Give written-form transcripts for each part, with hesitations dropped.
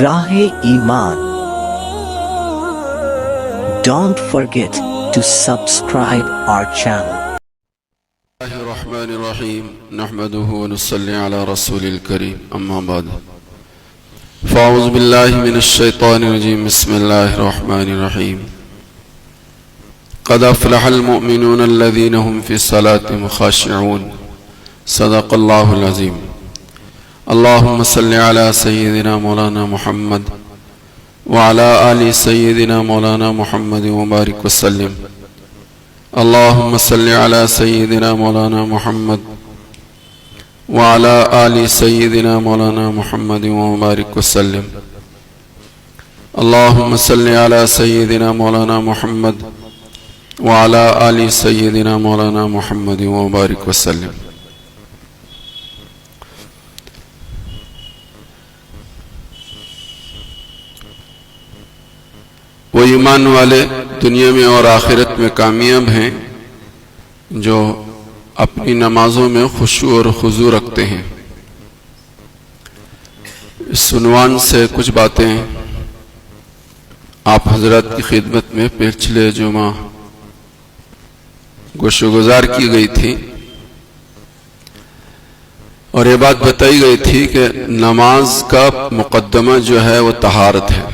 راہ ایمان. Don't forget to subscribe our channel. الله الرحمن الرحيم نحمده ونصلي على رسول الكريم أما بعد فأعوذ بالله من الشيطان الرجيم بسم الله الرحمن الرحيم قد أفلح المؤمنون الذين هم في صلاتهم خاشعون صدق الله العظيم. اللهم صل على سيدنا مولانا محمد وعلى آل سيدنا مولانا محمد وبارك وسلم. اللهم صل على سيدنا مولانا محمد وعلى آل سيدنا مولانا محمد وبارك وسلم. اللهم صل على سيدنا مولانا محمد وعلى آل سيدنا مولانا محمد وبارك وسلم. وہ ایمان والے دنیا میں اور آخرت میں کامیاب ہیں جو اپنی نمازوں میں خشوع اور خضوع رکھتے ہیں. اس عنوان سے کچھ باتیں آپ حضرات کی خدمت میں پچھلے جمعہ گوش و گزار کی گئی تھی اور یہ بات بتائی گئی تھی کہ نماز کا مقدمہ جو ہے وہ طہارت ہے.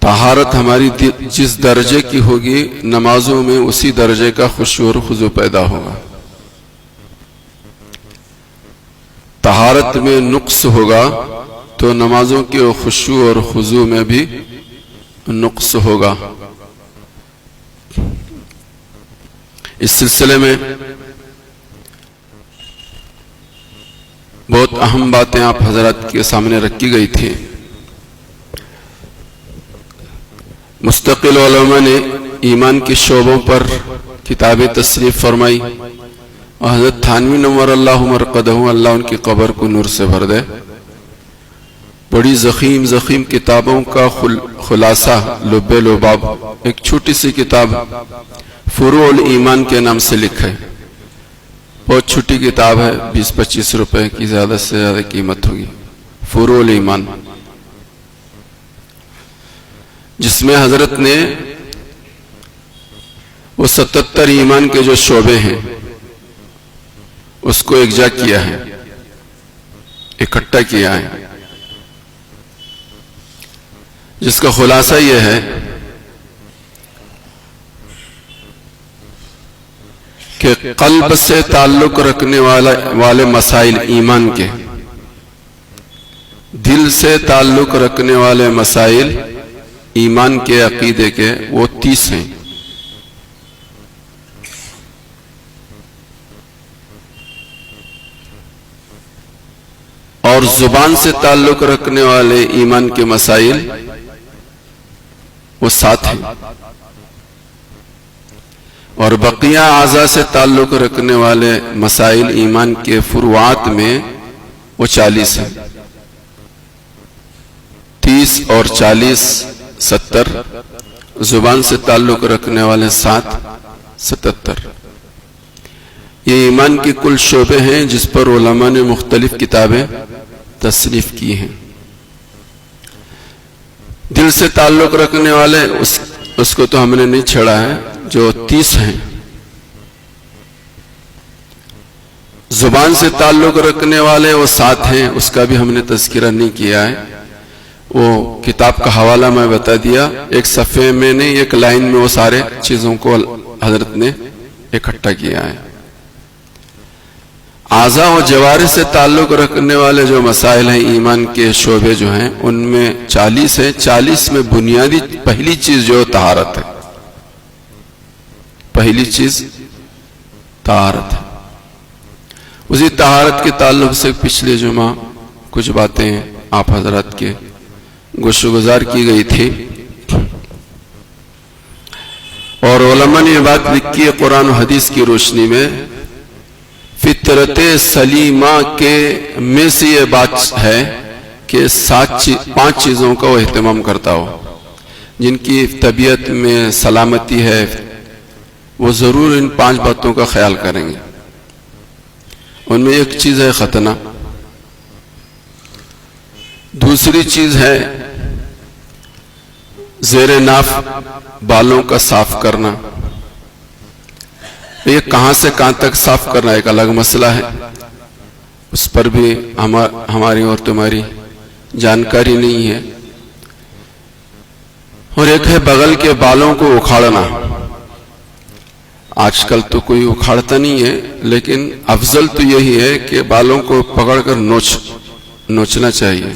طہارت ہماری جس درجے کی ہوگی نمازوں میں اسی درجے کا خشوع اور خضوع پیدا ہوگا. طہارت میں نقص ہوگا تو نمازوں کے خشوع اور خضوع میں بھی نقص ہوگا. اس سلسلے میں بہت اہم باتیں آپ حضرات کے سامنے رکھی گئی تھی. مستقل علماء نے ایمان کے شعبوں پر کتابیں تصنیف فرمائی اور حضرت تھانوی نور اللہ مرقدہ اللہ ان کی قبر کو نور سے بھر دے بڑی ضخیم کتابوں کا خلاصہ لب لباب ایک چھوٹی سی کتاب فروع الایمان کے نام سے لکھا ہے. بہت چھوٹی کتاب ہے, 20-25 روپے کی زیادہ سے زیادہ قیمت ہوگی. فروع الایمان جس میں حضرت نے وہ 77 ایمان کے جو شعبے ہیں اس کو یکجا کیا ہے, اکٹھا کیا ہے, جس کا خلاصہ یہ ہے کہ قلب سے تعلق رکھنے والے مسائل ایمان کے, دل سے تعلق رکھنے والے مسائل ایمان کے عقیدے کے وہ 30 ہیں. اور زبان سے تعلق رکھنے والے ایمان کے مسائل وہ 7 ہیں. اور بقیہ اعضاء سے تعلق رکھنے والے مسائل ایمان کے فروعات میں وہ 40 ہیں. 30 اور 40 70, زبان سے تعلق رکھنے والے 7 77. یہ ایمان کے کل شعبے ہیں جس پر علماء نے مختلف کتابیں تصنیف کی ہیں. دل سے تعلق رکھنے والے اس کو تو ہم نے نہیں چھڑا ہے, جو 30 ہیں. زبان سے تعلق رکھنے والے وہ 7 ہیں, اس کا بھی ہم نے تذکرہ نہیں کیا ہے. وہ کتاب کا حوالہ میں بتا دیا, ایک صفحے میں نہیں ایک لائن میں وہ سارے چیزوں کو حضرت نے اکٹھا کیا ہے. اعضاء و جوارح سے تعلق رکھنے والے جو مسائل ہیں ایمان کے شعبے جو ہیں ان میں 40 ہیں. 40 میں بنیادی پہلی چیز جو طہارت ہے, پہلی چیز طہارت ہے. اسی طہارت کے تعلق سے پچھلے جمعہ کچھ باتیں آپ حضرات کے گوش و گزار کی گئی تھی اور علماء نے یہ بات لکھی ہے قرآن و حدیث کی روشنی میں. فطرت سلیمہ کے میں سے یہ بات ہے کہ 5 چیزوں کا وہ اہتمام کرتا ہو. جن کی طبیعت میں سلامتی ہے وہ ضرور ان 5 باتوں کا خیال کریں گے. ان میں ایک چیز ہے ختنہ، دوسری چیز ہے زیر ناف بالوں کا صاف کرنا۔ یہ کہاں سے کہاں تک صاف کرنا ایک الگ مسئلہ ہے، اس پر بھی ہماری اور تمہاری جانکاری نہیں ہے۔ اور ایک ہے بغل کے بالوں کو اکھاڑنا۔ آج کل تو کوئی اکھاڑتا نہیں ہے، لیکن افضل تو یہی ہے کہ بالوں کو پکڑ کر نوچنا چاہیے۔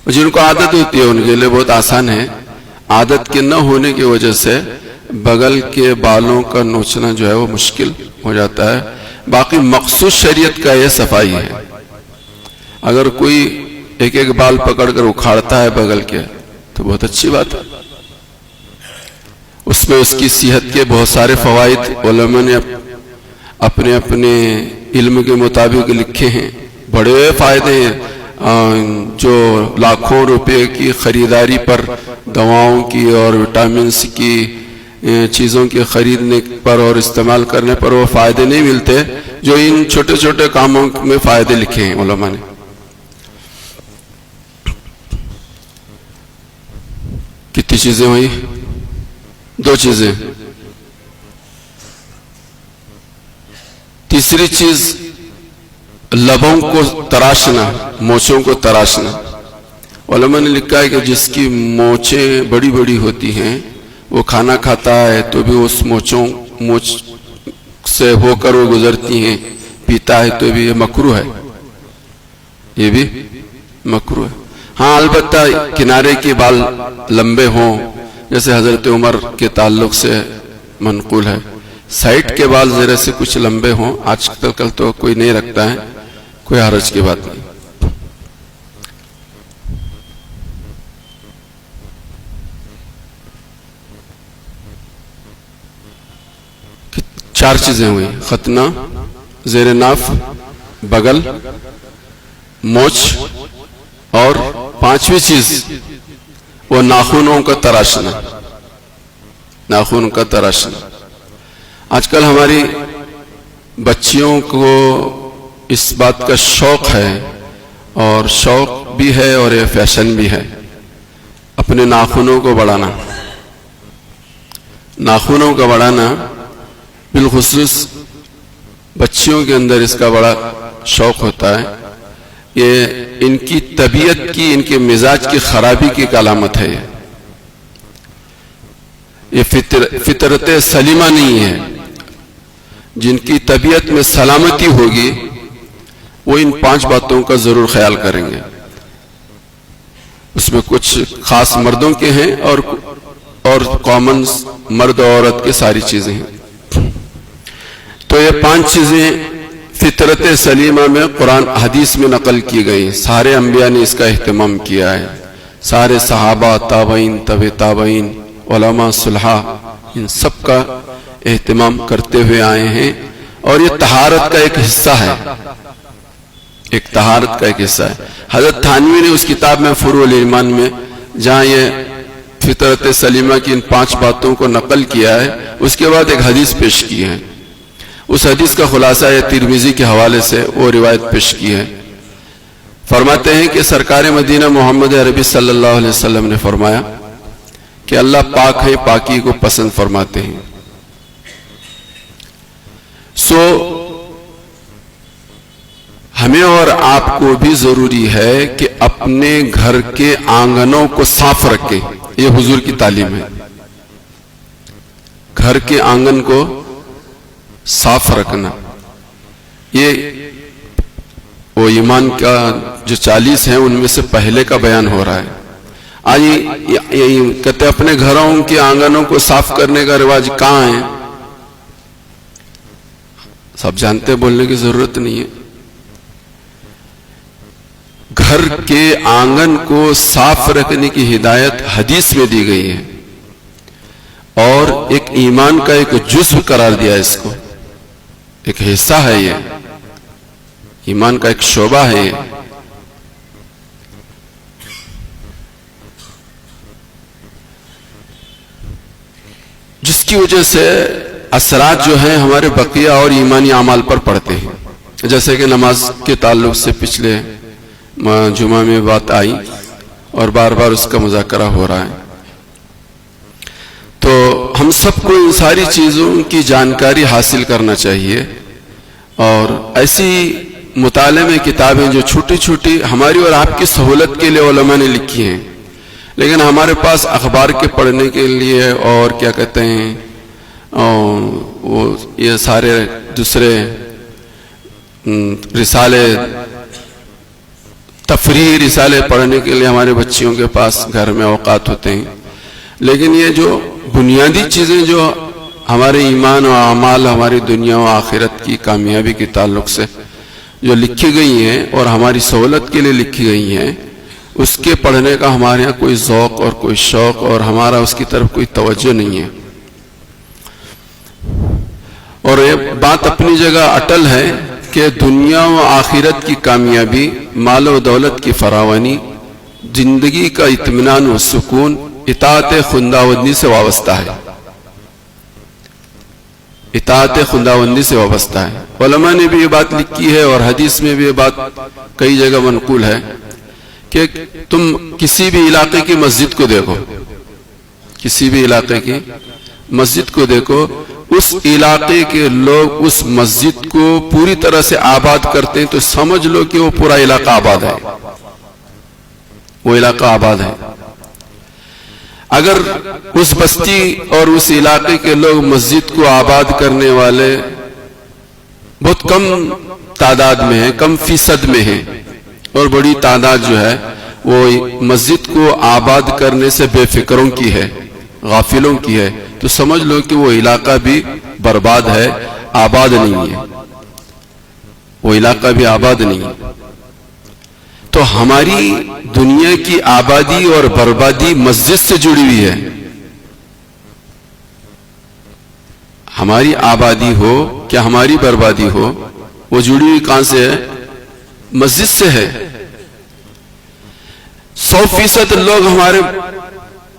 جن کو عادت ہوتی ہے ان کے لیے بہت آسان ہے، عادت کے نہ ہونے کی وجہ سے بغل کے بالوں کا نوچنا جو ہے وہ مشکل ہو جاتا ہے۔ باقی مقصود شریعت کا یہ صفائی ہے۔ اگر کوئی ایک ایک بال پکڑ کر اکھاڑتا ہے بغل کے تو بہت اچھی بات ہے، اس میں اس کی صحت کے بہت سارے فوائد علماء نے اپنے اپنے علم کے مطابق لکھے ہیں۔ بڑے فائدے ہیں جو لاکھوں روپے کی خریداری پر، دواؤں کی اور وٹامنس کی چیزوں کے خریدنے پر اور استعمال کرنے پر وہ فائدے نہیں ملتے جو ان چھوٹے چھوٹے کاموں میں فائدے لکھے ہیں علماء نے۔ کتنی چیزیں ہوئی؟ 2 چیزیں۔ تیسری چیز لبوں کو تراشنا، مونچھوں کو تراشنا۔ علماء نے لکھا ہے کہ جس کی مونچھیں بڑی بڑی ہوتی ہیں وہ کھانا کھاتا ہے تو بھی اس مونچھ سے ہو کر وہ گزرتی ہیں، پیتا ہے تو بھی یہ مکروہ ہے، یہ بھی مکروہ ہے۔ ہاں البتہ کنارے کے بال لمبے ہوں، جیسے حضرت عمر کے تعلق سے منقول ہے، سائٹ کے بال ذرا سے کچھ لمبے ہوں، آج کل تو کوئی نہیں رکھتا ہے، کوئی حرج کی بات نہیں۔ 4 چیزیں ہوئی، ختنہ، زیر ناف، بغل، مونچھ، اور 5ویں چیز وہ ناخنوں کا تراشنا، ناخن کا تراشنا۔ آج کل ہماری بچیوں کو اس بات کا شوق ہے، اور شوق بھی ہے اور یہ فیشن بھی ہے، اپنے ناخنوں کو بڑھانا۔ ناخنوں کا بڑھانا بالخصوص بچیوں کے اندر اس کا بڑا شوق ہوتا ہے۔ یہ ان کی طبیعت کی، ان کے مزاج کی خرابی کی ایک علامت ہے۔ یہ فطرت سلیمہ نہیں ہے۔ جن کی طبیعت میں سلامتی ہوگی وہ ان 5 باتوں کا ضرور خیال کریں گے۔ اس میں کچھ خاص مردوں کے ہیں اور کامن مرد اور عورت کے ساری چیزیں ہیں۔ تو یہ 5 چیزیں فطرت سلیمہ میں قرآن حدیث میں نقل کی گئی، سارے انبیاء نے اس کا اہتمام کیا ہے، سارے صحابہ، تابعین، تبع تابعین، علماء، صلحاء، ان سب کا اہتمام کرتے ہوئے آئے ہیں، اور یہ طہارت کا ایک حصہ ہے، ایک طہارت کا ایک حصہ ہے۔ حضرت تھانوی نے اس کتاب میں فروع الایمان میں جہاں یہ فطرت سلیمہ کی ان 5 باتوں کو نقل کیا ہے، اس کے بعد ایک حدیث پیش کی ہے۔ اس حدیث کا خلاصہ ہے ترمذی کے حوالے سے وہ روایت پیش کی ہے۔ فرماتے ہیں کہ سرکار مدینہ محمد عربی صلی اللہ علیہ وسلم نے فرمایا کہ اللہ پاک ہے، پاکی کو پسند فرماتے ہیں۔ سو ہمیں اور آپ کو بھی ضروری ہے کہ اپنے گھر کے آنگنوں کو صاف رکھیں، یہ حضور کی تعلیم ہے۔ گھر کے آنگن کو صاف رکھنا، یہ وہ ایمان کا جو 40 ہیں ان میں سے پہلے کا بیان ہو رہا ہے۔ آج کہتے اپنے گھروں کے آنگنوں کو صاف کرنے کا رواج کہاں ہے؟ سب جانتے ہیں، بولنے کی ضرورت نہیں ہے۔ گھر کے آنگن کو صاف رکھنے کی ہدایت حدیث میں دی گئی ہے، اور ایک ایمان کا ایک جزو قرار دیا ہے، اس کو ایک حصہ ہے، یہ ایمان کا ایک شعبہ ہے یہ۔ جس کی وجہ سے اثرات جو ہیں ہمارے بقیہ اور ایمانی اعمال پر پڑتے ہیں۔ جیسے کہ نماز کے تعلق سے پچھلے جمعہ میں بات آئی اور بار بار اس کا مذاکرہ ہو رہا ہے. تو ہم سب کو ان ساری چیزوں کی جانکاری حاصل کرنا چاہیے، اور ایسی مطالعے میں کتابیں جو چھوٹی چھوٹی ہماری اور آپ کی سہولت کے لیے علماء نے لکھی ہیں، لیکن ہمارے پاس اخبار کے پڑھنے کے لیے اور کیا کہتے ہیں وہ یہ سارے دوسرے رسالے، تفریحی رسالے پڑھنے کے لیے ہمارے بچیوں کے پاس گھر میں اوقات ہوتے ہیں، لیکن یہ جو بنیادی چیزیں جو ہمارے ایمان و اعمال، ہماری دنیا و آخرت کی کامیابی کے تعلق سے جو لکھی گئی ہیں اور ہماری سہولت کے لیے لکھی گئی ہیں، اس کے پڑھنے کا ہمارے یہاں کوئی ذوق اور کوئی شوق اور ہمارا اس کی طرف کوئی توجہ نہیں ہے. اور یہ بات اپنی جگہ اٹل ہے کہ دنیا و آخرت کی کامیابی، مال و دولت کی فراوانی، زندگی کا اطمینان و سکون اطاعت خداوندی سے وابستہ ہے. اطاعت خداوندی سے وابستہ ہے. علماء نے بھی یہ بات لکھی ہے اور حدیث میں بھی یہ بات کئی جگہ منقول ہے کہ تم کسی بھی علاقے کی مسجد کو دیکھو، کسی بھی علاقے کی مسجد کو دیکھو، اس علاقے کے لوگ اس مسجد کو پوری طرح سے آباد کرتے ہیں تو سمجھ لو کہ وہ پورا علاقہ آباد ہے، وہ علاقہ آباد ہے. اگر اس بستی اور اس علاقے کے لوگ مسجد کو آباد کرنے والے بہت کم تعداد میں ہیں، کم فیصد میں ہیں، اور بڑی تعداد جو ہے وہ مسجد کو آباد کرنے سے بے فکروں کی ہے، غافلوں کی ہے، تو سمجھ لو کہ وہ علاقہ بھی برباد ہے، آباد نہیں ہے، وہ علاقہ بھی آباد نہیں ہے. تو ہماری دنیا کی آبادی اور بربادی مسجد سے جڑی ہوئی ہے. ہماری آبادی ہو کیا ہماری بربادی ہو، وہ جڑی ہوئی کہاں سے ہے؟ مسجد سے ہے. 100% لوگ ہمارے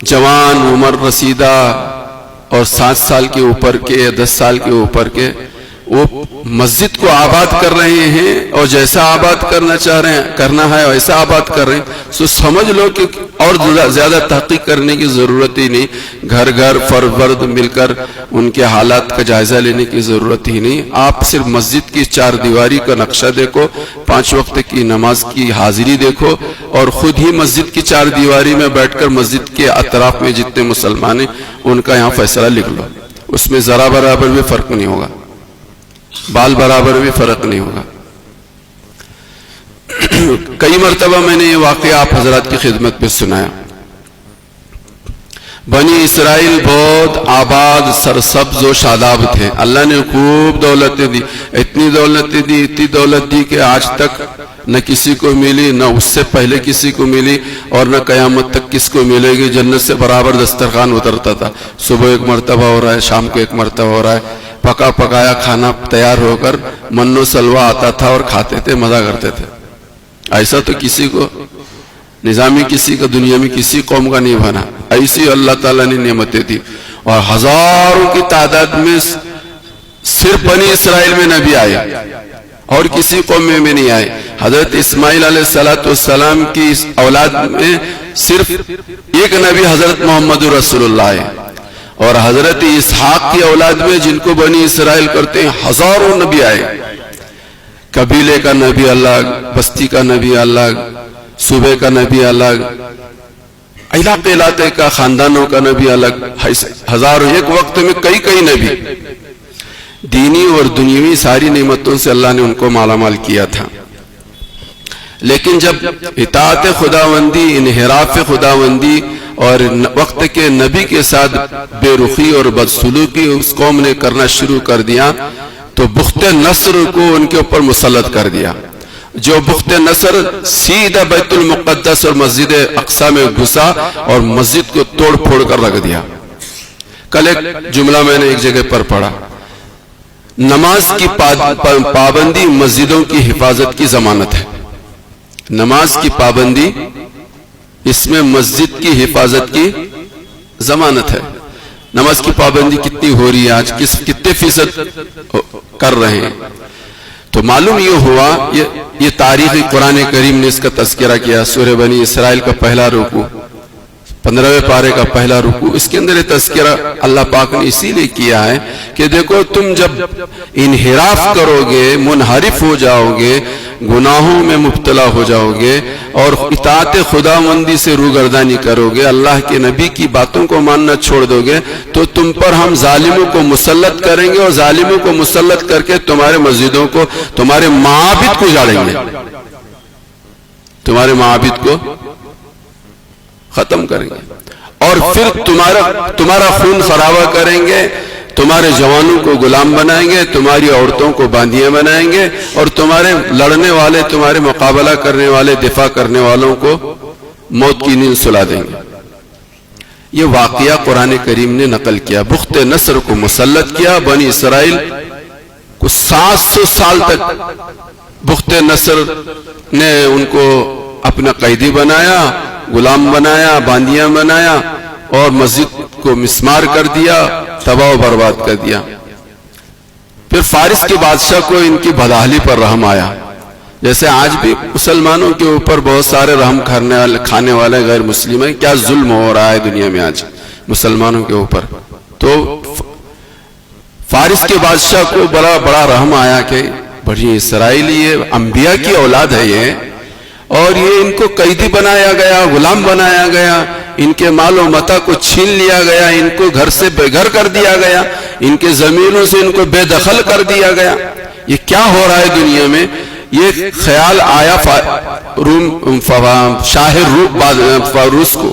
جوان، عمر رسیدہ اور 7 سال کے اوپر کے، 10 سال کے اوپر کے، وہ مسجد کو آباد کر رہے ہیں، اور جیسا آباد کرنا چاہ رہے ہیں، کرنا ہے ویسا آباد کر رہے ہیں. سو سمجھ لو کہ اور زیادہ تحقیق کرنے کی ضرورت ہی نہیں، گھر گھر فرد مل کر ان کے حالات کا جائزہ لینے کی ضرورت ہی نہیں. آپ صرف مسجد کی 4 دیواری کا نقشہ دیکھو، 5 وقت کی نماز کی حاضری دیکھو، اور خود ہی مسجد کی 4 دیواری میں بیٹھ کر مسجد کے اطراف میں جتنے مسلمان ہیں ان کا یہاں فیصلہ لکھ لو. اس میں ذرا برابر بھی فرق نہیں ہوگا، بال برابر بھی فرق نہیں ہوگا. کئی مرتبہ میں نے یہ واقعہ آپ حضرات کی خدمت میں سنایا. بنی اسرائیل بہت آباد، سرسبز و شاداب تھے. اللہ نے خوب دولتیں دی، اتنی دولتیں دی، اتنی دولت دی کہ آج تک نہ کسی کو ملی، نہ اس سے پہلے کسی کو ملی، اور نہ قیامت تک کس کو ملے گی. جنت سے برابر دسترخوان اترتا تھا. صبح ایک مرتبہ ہو رہا ہے، شام کو ایک مرتبہ ہو رہا ہے. پکا پکایا کھانا تیار ہو کر من و سلوا آتا تھا اور کھاتے تھے، مزہ کرتے تھے. ایسا تو کسی کو نظامی کسی کا دنیا میں کسی قوم کا نہیں بنا. ایسی اللہ تعالیٰ نے نعمتیں دی، اور ہزاروں کی تعداد میں صرف بنی اسرائیل میں نبی آئے اور کسی قوم میں نہیں آئے. حضرت اسماعیل علیہ السلام کی اولاد میں صرف ایک نبی حضرت محمد رسول اللہ آئے، اور حضرت اسحاق کی اولاد میں جن کو بنی اسرائیل کرتے ہیں ہزاروں نبی آئے. قبیلے کا نبی الگ، بستی کا نبی الگ، صوبے کا نبی الگ، علاقے کا، خاندانوں کا نبی الگ، ہزاروں، ایک وقت میں کئی نبی. دینی اور دنیاوی ساری نعمتوں سے اللہ نے ان کو مالا مال کیا تھا. لیکن جب اطاعت خداوندی، انحراف خداوندی اور وقت کے نبی کے ساتھ بے رخی اور بدسلوکی اس قوم نے کرنا شروع کر دیا تو بخت نصر کو ان کے اوپر مسلط کر دیا. جو بخت نصر سیدھا بیت المقدس اور مسجد اقصی میں گھسا اور مسجد کو توڑ پھوڑ کر رکھ دیا. کل ایک جملہ میں نے ایک جگہ پر پڑھا، نماز کی پابندی مسجدوں کی حفاظت کی ضمانت ہے. نماز کی پابندی اس میں مسجد کی حفاظت کی ضمانت ہے. نماز کی پابندی کتنی ہو رہی ہے آج، کتنے فیصد کر رہے ہیں؟ تو معلوم یہ ہوا، یہ تاریخی قرآن کریم نے اس کا تذکرہ کیا. سورہ بنی اسرائیل کا پہلا رکوع، 15ویں پارے کا پہلا رکوع، اس کے اندر یہ تذکرہ اللہ پاک نے اسی لیے کیا ہے کہ دیکھو تم جب انحراف کرو گے، منحرف ہو جاؤ گے، گناہوں میں مبتلا ہو جاؤ گے اور اطاعت خداوندی سے روگردانی کرو گے، اللہ کے نبی کی باتوں کو ماننا چھوڑ دو گے، تو تم پر ہم ظالموں کو مسلط کریں گے، اور ظالموں کو مسلط کر کے تمہارے مسجدوں کو، تمہارے معابد کو اجاڑیں گے، تمہارے معابد کو ختم کریں گے، اور پھر تمہارا خون خرابہ کریں گے، تمہارے جوانوں کو غلام بنائیں گے، تمہاری عورتوں کو باندیاں بنائیں گے، اور تمہارے لڑنے والے، تمہارے مقابلہ کرنے والے، دفاع کرنے والوں کو موت کی نیند سلا دیں گے. یہ واقعہ قرآن کریم نے نقل کیا. بخت نصر کو مسلط کیا، بنی اسرائیل کو 700 سال تک بخت نصر نے ان کو اپنا قیدی بنایا، غلام بنایا، باندیاں بنایا، اور مسجد کو مسمار کر دیا، تباہ و برباد کر دیا. پھر فارس کے بادشاہ کو ان کی بدحالی پر رحم آیا. جیسے آج بھی مسلمانوں کے اوپر بہت سارے رحم کھانے والے غیر مسلم ہیں. کیا ظلم ہو رہا ہے دنیا میں آج مسلمانوں کے اوپر. تو فارس کے بادشاہ کو بڑا رحم آیا کہ بڑی اسرائیلی انبیاء کی اولاد ہے یہ، اور یہ ان کو قیدی بنایا گیا، غلام بنایا گیا، ان کے مال و متاع کو چھین لیا گیا، ان کو گھر سے بے گھر کر دیا گیا، ان کے زمینوں سے ان کو بے دخل کر دیا گیا. یہ کیا ہو رہا ہے دنیا میں؟ یہ خیال آیا شاہ روس کو،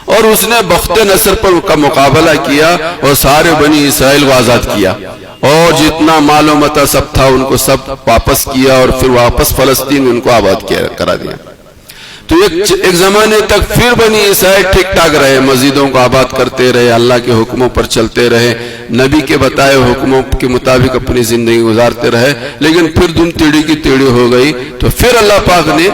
اور اس نے بخت نصر پر کا مقابلہ کیا اور سارے بنی اسرائیل کو آزاد کیا، اور جتنا مال و متاع سب تھا ان کو سب واپس کیا، اور پھر واپس فلسطین میں ان کو آباد کرا دیا. تو ایک زمانے تک پھر بنی اسرائیل ٹھیک ٹھاک رہے، مسجدوں کو آباد کرتے رہے، اللہ کے حکموں پر چلتے رہے، نبی کے بتائے حکموں کے مطابق اپنی زندگی گزارتے رہے. لیکن پھر دم تیڑی کی تیڑی ہو گئی، تو پھر اللہ پاک نے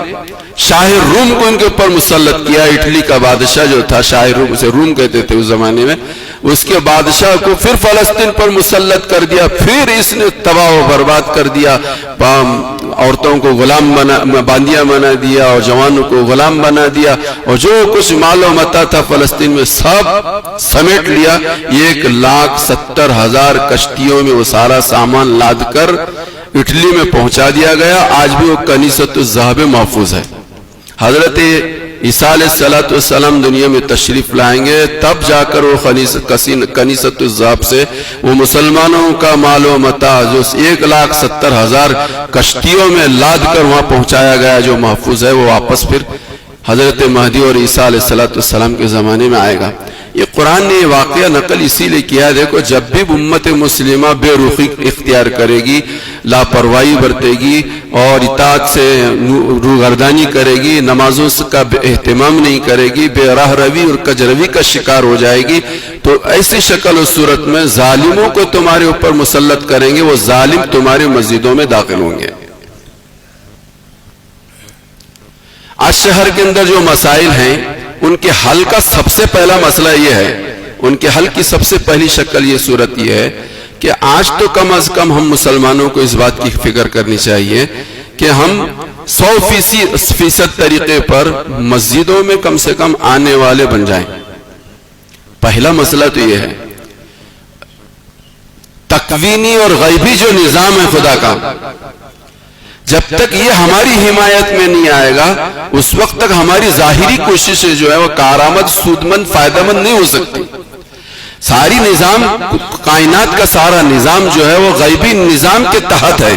شاہ روم کو ان کے اوپر مسلط کیا. اٹلی کا بادشاہ جو تھا، شاہ روم، اسے روم کہتے تھے اس زمانے میں، اس کے بادشاہ کو پھر فلسطین پر مسلط کر دیا. پھر اس نے تباہ و برباد کر دیا، عورتوں کو غلام باندیاں بنا دیا، اور جوانوں کو غلام بنا دیا، اور جو کچھ مال و متاع تھا فلسطین میں سب سمیٹ لیا. 1,70,000 کشتیوں میں وہ سارا سامان لاد کر اٹلی میں پہنچا دیا گیا. آج بھی وہ کنیسۃ الذہب محفوظ ہے. حضرت عیسیٰ علیہ السلام دنیا میں تشریف لائیں گے، تب جا کر وہ کنیسۃ الذہب سے وہ مسلمانوں کا مال و متاع جو 1,70,000 کشتیوں میں لاد کر وہاں پہنچایا گیا جو محفوظ ہے، وہ واپس پھر حضرت مہدی اور عیسیٰ علیہ السلام کے زمانے میں آئے گا. یہ قرآن نے یہ واقعہ نقل اسی لیے کیا ہے. دیکھو جب بھی امت مسلمہ بے رخی اختیار کرے گی، لاپرواہی برتے گی اور اطاعت سے روگردانی کرے گی، نمازوں کا اہتمام نہیں کرے گی، بے راہ روی اور کجروی کا شکار ہو جائے گی، تو ایسی شکل و صورت میں ظالموں کو تمہارے اوپر مسلط کریں گے. وہ ظالم تمہارے مسجدوں میں داخل ہوں گے. آج شہر کے اندر جو مسائل ہیں ان کے حل کا سب سے پہلا مسئلہ یہ ہے، ان کے حل کی سب سے پہلی شکل یہ صورت یہ ہے کہ آج تو کم از کم ہم مسلمانوں کو اس بات کی فکر کرنی چاہیے کہ ہم 100% طریقے پر مسجدوں میں کم سے کم آنے والے بن جائیں. پہلا مسئلہ تو یہ ہے. تکوینی اور غیبی جو نظام ہے خدا کا، جب تک یہ ہماری حمایت میں نہیں آئے گا اس وقت تک ہماری ظاہری کوششیں جو ہے وہ کارآمد، سودمند، فائدہ مند نہیں ہو سکتی. ساری نظام، کائنات کا سارا نظام جو ہے وہ غیبی نظام کے تحت ہے.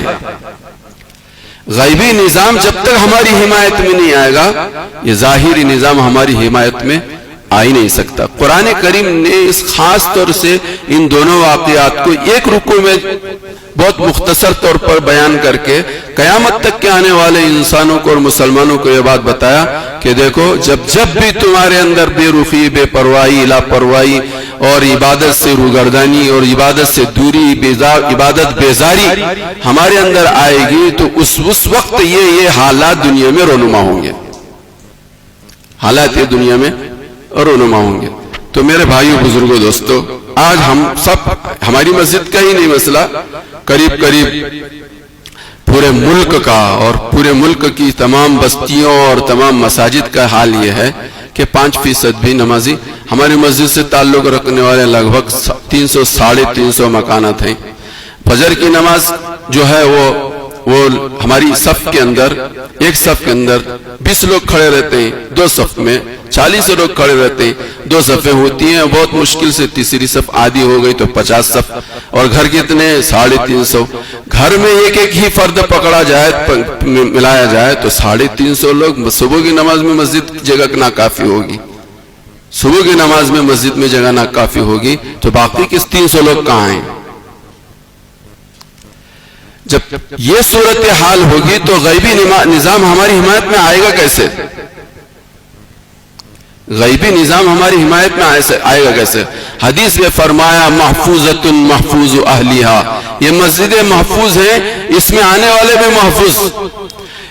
غیبی نظام جب تک ہماری حمایت میں نہیں آئے گا یہ ظاہری نظام ہماری حمایت میں آ ہی نہیں سکتا. قرآن کریم نے اس خاص طور سے ان دونوں واقعات کو ایک رکوع میں بہت مختصر طور پر بیان کر کے قیامت تک کے آنے والے انسانوں کو اور مسلمانوں کو یہ بات بتایا کہ دیکھو جب بھی تمہارے اندر بے رخی، بے پرواہی، لاپرواہی اور عبادت سے روگردانی اور عبادت سے دوری، عبادت بیزاری ہمارے اندر آئے گی تو اس وقت یہ حالات دنیا میں رونما ہوں گے. حالات یہ دنیا میں رونما ہوں گے. تو میرے بھائیو، بزرگوں، دوستو، آج ہم سب، ہماری مسجد کا ہی نہیں مسئلہ، قریب پورے ملک کا اور پورے ملک کی تمام بستیوں اور تمام مساجد کا حال یہ ہے کہ 5% بھی نمازی ہماری مسجد سے تعلق رکھنے والے لگ بھگ 300 ساڑھے 300 مکانات ہیں. فجر کی نماز جو ہے وہ ہماری صف کے اندر، ایک صف کے اندر 20 لوگ کھڑے رہتے ہیں، 2 صف میں 40 لوگ کھڑے رہتے ہیں، 2 صفیں ہوتی ہیں، بہت مشکل سے تیسری صف آدھی ہو گئی تو 50 صف، اور گھر کتنے 350. گھر میں ایک ایک ہی فرد پکڑا جائے، ملایا جائے تو 350 لوگ. صبح کی نماز میں مسجد کی جگہ ناکافی ہوگی، صبح کی نماز میں مسجد میں جگہ ناکافی ہوگی تو باقی کس 300 لوگ کہاں ہیں؟ جب یہ صورتحال ہوگی تو غیبی نظام ہماری حمایت میں آئے گا کیسے؟ غیبی نظام ہماری حمایت میں آئے گا کیسے؟ حدیث میں فرمایا محفوظۃ محفوظ اہلیہا، یہ مسجدیں محفوظ ہیں، اس میں آنے والے بھی محفوظ.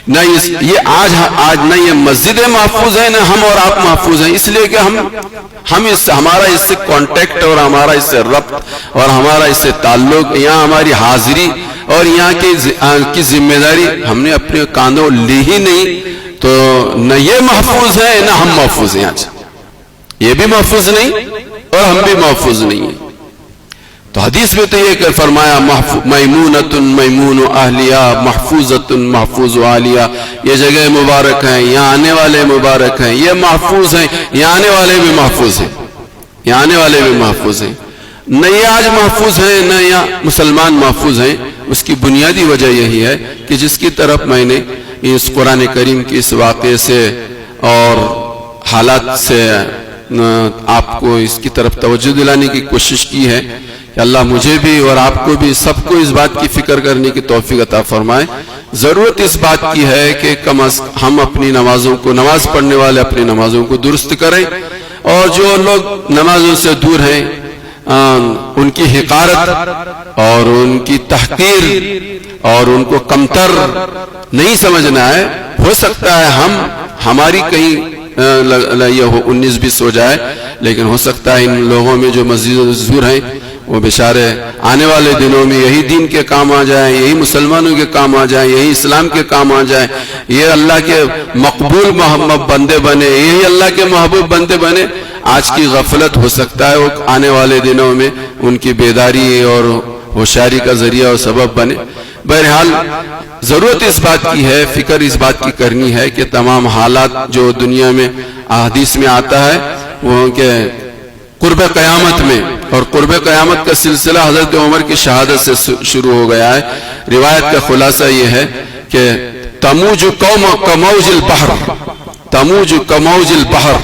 نہ یہ آج نہ یہ مسجدیں محفوظ ہیں، نہ ہم اور آپ محفوظ ہیں، اس لیے کہ ہمارا اس سے کانٹیکٹ اور ہمارا اس سے ربط اور ہمارا اس سے تعلق، یہاں ہماری حاضری اور یہاں کی ذمہ داری ہم نے اپنے کاندھوں لی ہی نہیں. تو نہ یہ محفوظ ہے نہ ہم محفوظ ہیں. آج یہ بھی محفوظ نہیں اور ہم بھی محفوظ نہیں ہیں. تو حدیث میں تو یہ کہ فرمایا میمونۃ میمون اہلیہ محفوظۃ محفوظ اہلیہ، یہ جگہ مبارک ہیں، یہاں آنے والے مبارک ہیں، یہ محفوظ ہیں، یہاں آنے والے بھی محفوظ ہیں، یہاں آنے والے بھی محفوظ ہیں. نہ یہ آج محفوظ ہیں نہ یہ مسلمان محفوظ ہیں. اس کی بنیادی وجہ یہی ہے کہ جس کی طرف میں نے اس قرآن کریم کی اس واقعے سے اور حالات سے آپ کو اس کی طرف توجہ دلانے کی کوشش کی ہے کہ اللہ مجھے بھی اور آپ کو بھی سب کو اس بات کی فکر کرنے کی توفیق عطا فرمائے. ضرورت اس بات کی ہے کہ ہم اپنی نمازوں کو، نماز پڑھنے والے اپنی نمازوں کو درست کریں، اور جو لوگ نمازوں سے دور ہیں ان کی حقارت اور ان کی تحقیر اور ان کو کمتر نہیں سمجھنا ہے. ہو سکتا ہے ہماری کہیں یہ 19-20 ہو جائے، لیکن ہو سکتا ہے ان لوگوں میں جو مسجد زور ہیں وہ بیچارے آنے والے دنوں میں یہی دین کے کام آ جائیں، یہی مسلمانوں کے کام آ جائیں، یہی اسلام کے کام آ جائیں، یہ اللہ کے مقبول محبوب بندے بنے، یہی اللہ کے محبوب بندے بنے. آج کی غفلت ہو سکتا ہے وہ آنے والے دنوں میں ان کی بیداری اور ہوشیاری کا ذریعہ اور سبب بنے. بہرحال ضرورت اس بات کی ہے، فکر اس بات کی کرنی ہے کہ تمام حالات جو دنیا میں احادیث میں آتا ہے وہ کہ قرب قیامت میں، اور قرب قیامت کا سلسلہ حضرت عمر کی شہادت سے شروع ہو گیا ہے. روایت کا خلاصہ یہ ہے کہ تموج قوم کموج البحر، تموج کموج البحر،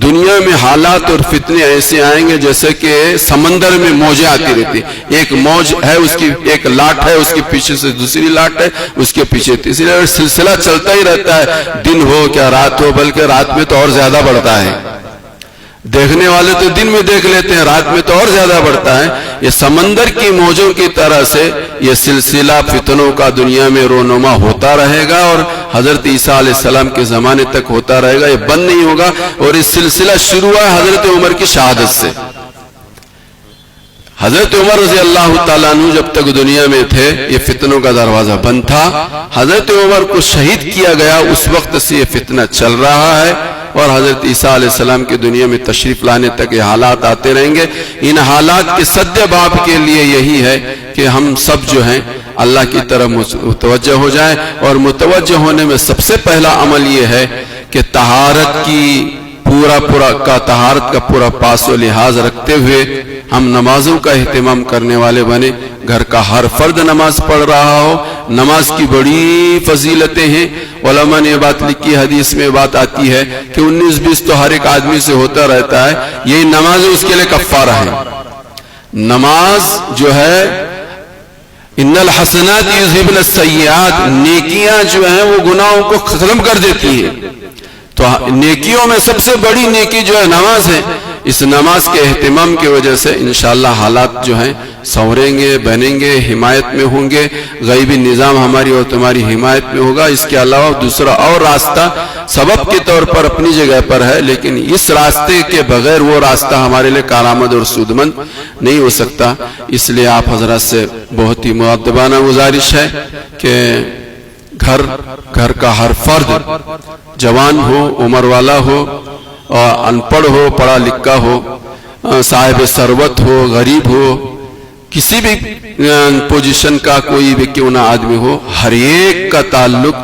دنیا میں حالات اور فتنے ایسے آئیں گے جیسے کہ سمندر میں موجیں آتی رہتی. ایک موج ہے، اس کی ایک لاٹ ہے، اس کے پیچھے سے دوسری لاٹ ہے، اس کے پیچھے تیسری، اور سلسلہ چلتا ہی رہتا ہے. دن ہو کیا رات ہو، بلکہ رات میں تو اور زیادہ بڑھتا ہے. دیکھنے والے تو دن میں دیکھ لیتے ہیں، رات میں تو اور زیادہ بڑھتا ہے. یہ سمندر کی موجوں کی طرح سے یہ سلسلہ فتنوں کا دنیا میں رونما ہوتا رہے گا، اور حضرت عیسیٰ علیہ السلام کے زمانے تک ہوتا رہے گا، یہ بند نہیں ہوگا. اور اس سلسلہ شروع ہوا حضرت عمر کی شہادت سے. حضرت عمر رضی اللہ تعالیٰ عنہ جب تک دنیا میں تھے یہ فتنوں کا دروازہ بند تھا. حضرت عمر کو شہید کیا گیا، اس وقت سے یہ فتنہ چل رہا ہے، اور حضرت عیسیٰ علیہ السلام کی دنیا میں تشریف لانے تک یہ حالات آتے رہیں گے. ان حالات کے سد باب کے لیے یہی ہے کہ ہم سب جو ہیں اللہ کی طرف متوجہ ہو جائیں، اور متوجہ ہونے میں سب سے پہلا عمل یہ ہے کہ طہارت کا پورا پاس و لحاظ رکھتے ہوئے ہم نمازوں کا اہتمام کرنے والے بنے. گھر کا ہر فرد نماز پڑھ رہا ہو. نماز کی بڑی فضیلتیں ہیں. علماء نے بات لکھی، حدیث میں بات آتی ہے کہ 19-20 تو ہر ایک آدمی سے ہوتا رہتا ہے. یہی نماز اس کے لیے کفارہ ہے. نماز جو ہے ان الحسنات یذہبن السیئات، نیکیاں جو ہیں وہ گناہوں کو ختم کر دیتی ہیں. تو نیکیوں میں سب سے بڑی نیکی جو ہے نماز ہے. اس نماز کے اہتمام کی وجہ سے انشاءاللہ حالات جو ہیں سنوریں گے، بنیں گے، حمایت میں ہوں گے، غیبی نظام ہماری اور تمہاری حمایت میں ہوگا۔ اس کے علاوہ دوسرا اور راستہ سبب کے طور پر اپنی جگہ پر ہے، لیکن اس راستے کے بغیر وہ راستہ ہمارے لئے کارآمد اور سودمند نہیں ہو سکتا۔ اس لئے آپ حضرات سے بہت ہی مؤدبانہ گزارش ہے کہ گھر کا ہر فرد، جوان ہو، عمر والا ہو، ان پڑھ ہو، پڑھا لکھا ہو، صاحب ثروت ہو، غریب ہو، کسی بھی پوزیشن کا کوئی بھی کیوں نہ آدمی ہو، ہر ایک کا تعلق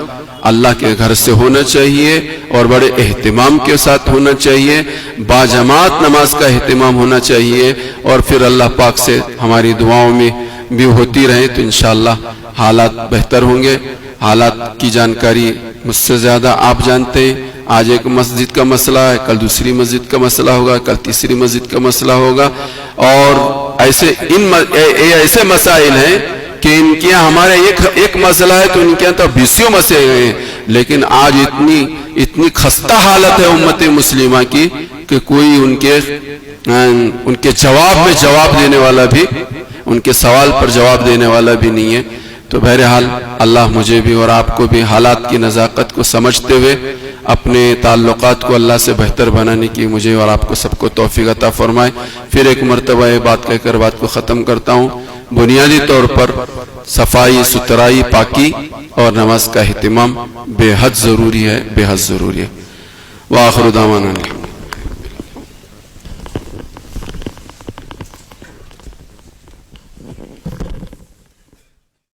اللہ کے گھر سے ہونا چاہیے اور بڑے اہتمام کے ساتھ ہونا چاہیے، باجماعت نماز کا اہتمام ہونا چاہیے، اور پھر اللہ پاک سے ہماری دعاؤں میں بھی ہوتی رہے تو انشاءاللہ حالات بہتر ہوں گے۔ حالات کی جانکاری مجھ سے زیادہ آپ جانتے ہیں۔ آج ایک مسجد کا مسئلہ ہے، کل دوسری مسجد کا مسئلہ ہوگا، کل تیسری مسجد کا مسئلہ ہوگا، اور ایسے مسائل ہیں کہ ان کے یہاں ہمارے ایک مسئلہ ہے تو ان کے یہاں تو 20 مسئلے ہیں، لیکن آج اتنی خستہ حالت ہے امت مسلمہ کی کہ کوئی ان کے جواب میں جواب دینے والا بھی، ان کے سوال پر جواب دینے والا بھی نہیں ہے۔ تو بہرحال اللہ مجھے بھی اور آپ کو بھی حالات کی نزاکت کو سمجھتے ہوئے اپنے تعلقات کو اللہ سے بہتر بنانے کی مجھے اور آپ کو سب کو توفیق عطا فرمائے۔ پھر ایک مرتبہ یہ بات کہہ کر بات کو ختم کرتا ہوں۔ بنیادی طور پر صفائی، ستھرائی، پاکی اور نماز کا اہتمام بے حد ضروری ہے، بے حد ضروری ہے۔ وآخر دعوانا